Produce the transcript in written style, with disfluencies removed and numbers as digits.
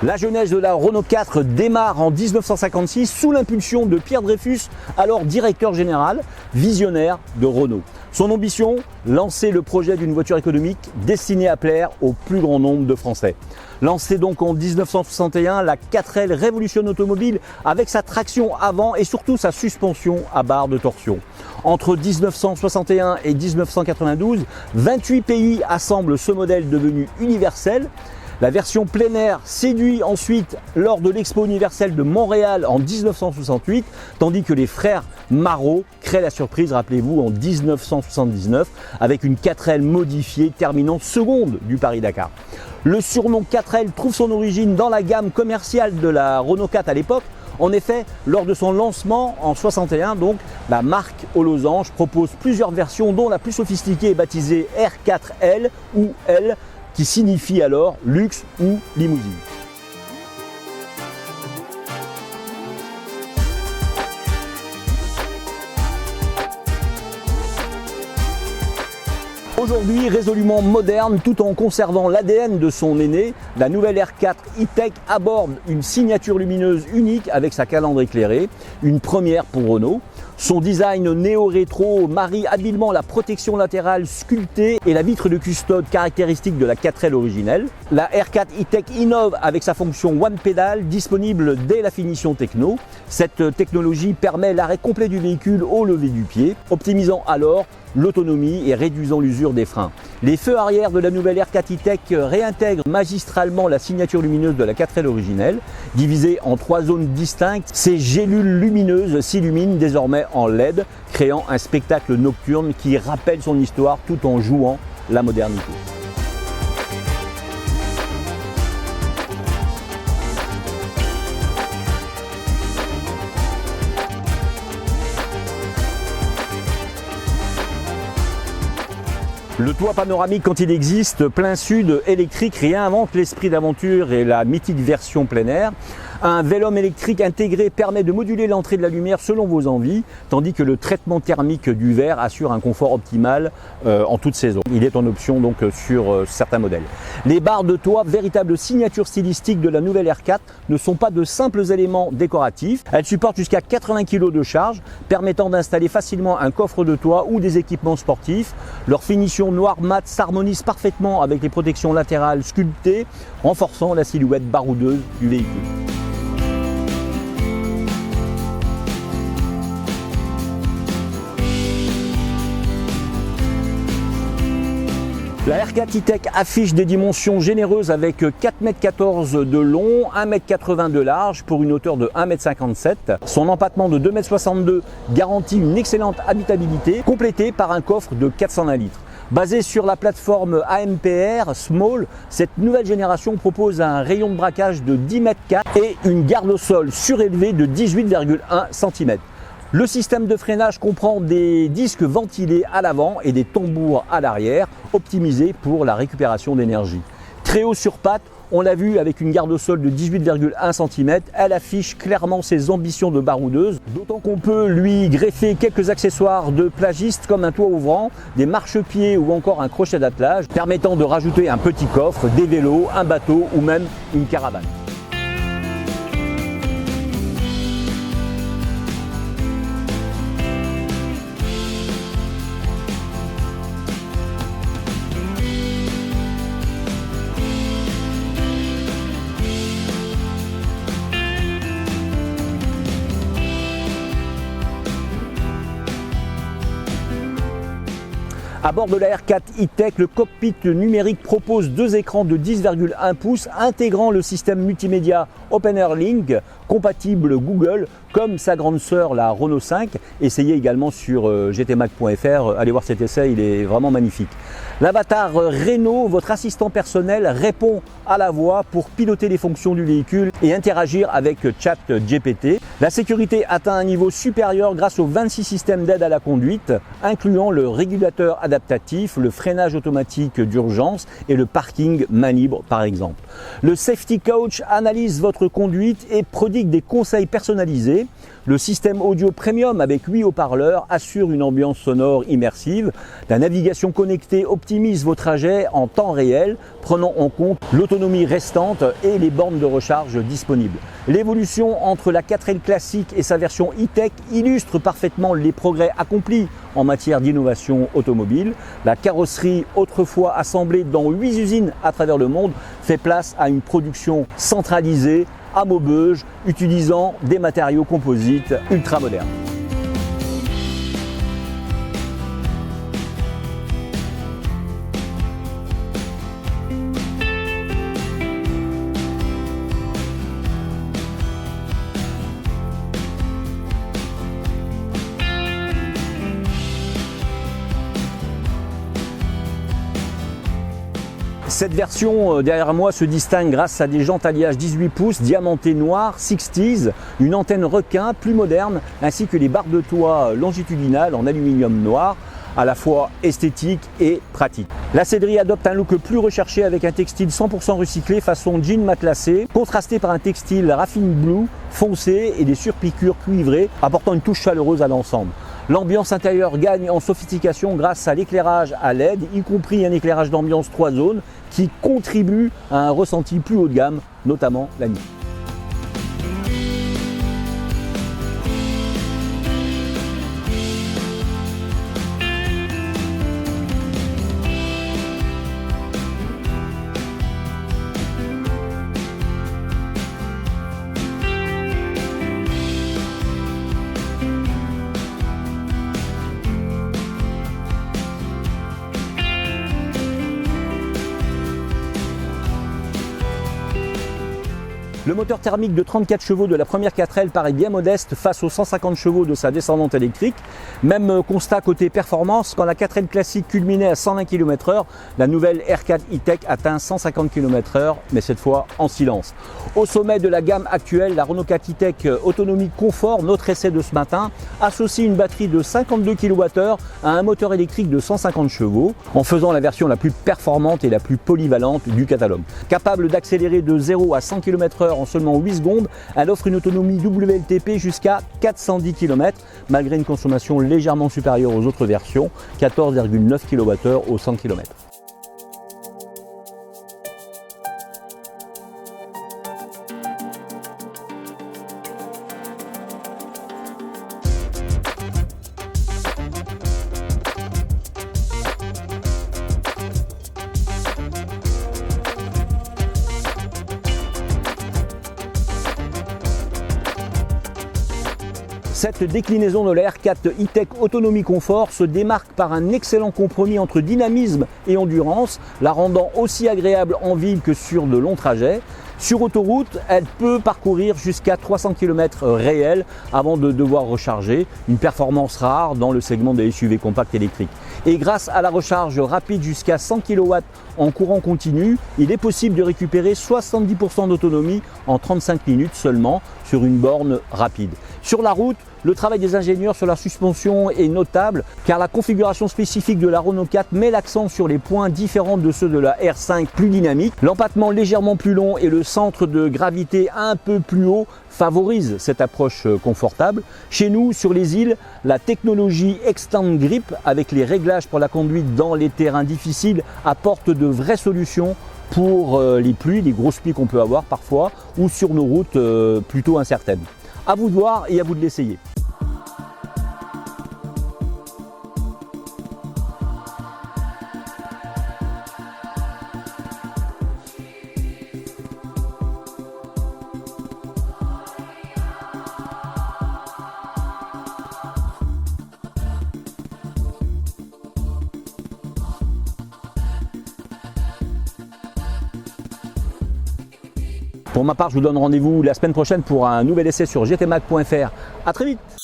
La genèse de la Renault 4 démarre en 1956 sous l'impulsion de Pierre Dreyfus, alors directeur général, visionnaire de Renault. Son ambition, lancer le projet d'une voiture économique destinée à plaire au plus grand nombre de Français. Lancée donc en 1961, la 4L révolutionne automobile avec sa traction avant et surtout sa suspension à barre de torsion. Entre 1961 et 1992, 28 pays assemblent ce modèle devenu universel. La version plein air séduit ensuite lors de l'Expo universelle de Montréal en 1968, tandis que les frères Marot créent la surprise, rappelez-vous, en 1979, avec une 4L modifiée terminant seconde du Paris-Dakar. Le surnom 4L trouve son origine dans la gamme commerciale de la Renault 4 à l'époque. En effet, lors de son lancement en 61, donc, la marque aux losanges propose plusieurs versions, dont la plus sophistiquée est baptisée R4L ou L, qui signifie alors luxe ou limousine. Aujourd'hui résolument moderne tout en conservant l'ADN de son aîné, la nouvelle R4 E-Tech aborde une signature lumineuse unique avec sa calandre éclairée, une première pour Renault. Son design néo-rétro marie habilement la protection latérale sculptée et la vitre de custode caractéristique de la 4L originelle. La R4 E-Tech innove avec sa fonction One Pedal disponible dès la finition techno. Cette technologie permet l'arrêt complet du véhicule au lever du pied, optimisant alors l'autonomie et réduisant l'usure des freins. Les feux arrière de la nouvelle R4 E-Tech réintègrent magistralement la signature lumineuse de la 4L originelle. Divisée en 3 zones distinctes, ces gélules lumineuses s'illuminent désormais en LED, créant un spectacle nocturne qui rappelle son histoire tout en jouant la modernité. Le toit panoramique, quand il existe, plein sud électrique, réinvente l'esprit d'aventure et la mythique version plein air. Un Velum électrique intégré permet de moduler l'entrée de la lumière selon vos envies, tandis que le traitement thermique du verre assure un confort optimal en toute saison. Il est en option donc sur certains modèles. Les barres de toit, véritable signature stylistique de la nouvelle R4, ne sont pas de simples éléments décoratifs. Elles supportent jusqu'à 80 kg de charge, permettant d'installer facilement un coffre de toit ou des équipements sportifs. Leur finition noir mat s'harmonise parfaitement avec les protections latérales sculptées, renforçant la silhouette baroudeuse du véhicule. La R4 E-Tech affiche des dimensions généreuses avec 4,14 m de long, 1,80 m de large pour une hauteur de 1,57 m. Son empattement de 2,62 m garantit une excellente habitabilité, complétée par un coffre de 420 litres. Basée sur la plateforme AMPR Small, cette nouvelle génération propose un rayon de braquage de 10,4 m et une garde au sol surélevée de 18,1 cm. Le système de freinage comprend des disques ventilés à l'avant et des tambours à l'arrière, optimisés pour la récupération d'énergie. Très haut sur pattes, on l'a vu avec une garde au sol de 18,1 cm, elle affiche clairement ses ambitions de baroudeuse, d'autant qu'on peut lui greffer quelques accessoires de plagiste comme un toit ouvrant, des marchepieds ou encore un crochet d'attelage, permettant de rajouter un petit coffre, des vélos, un bateau ou même une caravane. À bord de la R4 E-Tech, le cockpit numérique propose 2 écrans de 10,1 pouces intégrant le système multimédia Open Air Link, compatible Google, comme sa grande sœur la Renault 5. Essayez également sur gtmac.fr, allez voir cet essai, il est vraiment magnifique. L'avatar Renault, votre assistant personnel, répond à la voix pour piloter les fonctions du véhicule et interagir avec ChatGPT. La sécurité atteint un niveau supérieur grâce aux 26 systèmes d'aide à la conduite, incluant le régulateur adaptatif adaptatif, le freinage automatique d'urgence et le parking main libre par exemple. Le Safety Coach analyse votre conduite et prodigue des conseils personnalisés. Le système audio premium avec 8 haut-parleurs assure une ambiance sonore immersive. La navigation connectée optimise vos trajets en temps réel, prenant en compte l'autonomie restante et les bornes de recharge disponibles. L'évolution entre la 4L classique et sa version e-tech illustre parfaitement les progrès accomplis en matière d'innovation automobile. La carrosserie, autrefois assemblée dans 8 usines à travers le monde, fait place à une production centralisée à Maubeuge, utilisant des matériaux composites ultra modernes. Cette version derrière moi se distingue grâce à des jantes alliage 18 pouces diamantées noires 60s, une antenne requin plus moderne ainsi que les barres de toit longitudinales en aluminium noir, à la fois esthétique et pratique. La céderie adopte un look plus recherché avec un textile 100% recyclé façon jean matelassé, contrasté par un textile raffine blue foncé et des surpiqûres cuivrées apportant une touche chaleureuse à l'ensemble. L'ambiance intérieure gagne en sophistication grâce à l'éclairage à LED, y compris un éclairage d'ambiance 3 zones qui contribue à un ressenti plus haut de gamme, notamment la nuit. Le moteur thermique de 34 chevaux de la première 4L paraît bien modeste face aux 150 chevaux de sa descendante électrique. Même constat côté performance, quand la 4L classique culminait à 120 km/h, la nouvelle R4 e-tech atteint 150 km/h, mais cette fois en silence. Au sommet de la gamme actuelle, la Renault 4 e-tech Autonomie Confort, notre essai de ce matin, associe une batterie de 52 kWh à un moteur électrique de 150 chevaux, en faisant la version la plus performante et la plus polyvalente du catalogue. Capable d'accélérer de 0 à 100 km/h en seulement 8 secondes, elle offre une autonomie WLTP jusqu'à 410 km, malgré une consommation légèrement supérieure aux autres versions, 14,9 kWh au 100 km. Cette déclinaison de la R4 e-tech Autonomie Confort se démarque par un excellent compromis entre dynamisme et endurance, la rendant aussi agréable en ville que sur de longs trajets. Sur autoroute, elle peut parcourir jusqu'à 300 km réels avant de devoir recharger, une performance rare dans le segment des SUV compacts électriques. Et grâce à la recharge rapide jusqu'à 100 kW en courant continu, il est possible de récupérer 70% d'autonomie en 35 minutes seulement sur une borne rapide. Sur la route, le travail des ingénieurs sur la suspension est notable car la configuration spécifique de la Renault 4 met l'accent sur les points différents de ceux de la R5 plus dynamique. L'empattement légèrement plus long et le centre de gravité un peu plus haut favorisent cette approche confortable. Chez nous, sur les îles, la technologie Extend Grip avec les réglages pour la conduite dans les terrains difficiles apporte de vraies solutions pour les pluies, les grosses pluies qu'on peut avoir parfois ou sur nos routes plutôt incertaines. À vous de voir et à vous de l'essayer. Pour ma part, je vous donne rendez-vous la semaine prochaine pour un nouvel essai sur gtmag.fr. À très vite!